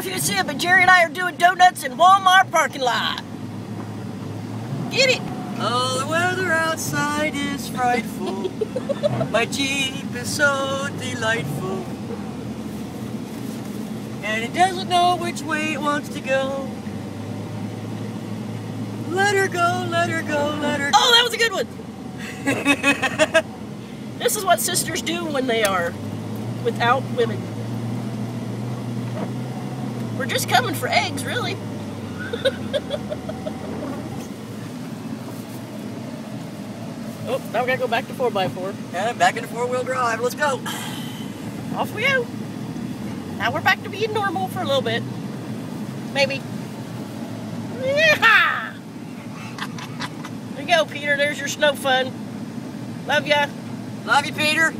if you can see it, but Jerry and I are doing donuts in Walmart parking lot. Get it? Oh, the weather outside is frightful. My Jeep is so delightful. And it doesn't know which way it wants to go. Let her go, let her go, let her go. Oh, that was a good one. This is what sisters do when they are without women. We're just coming for eggs, really. Oh, now we gotta go back to 4x4. Yeah, back into four-wheel drive. Let's go. Off we go. Now we're back to being normal for a little bit. Maybe. Yeah! There you go, Peter. There's your snow fun. Love ya. Love you, Peter.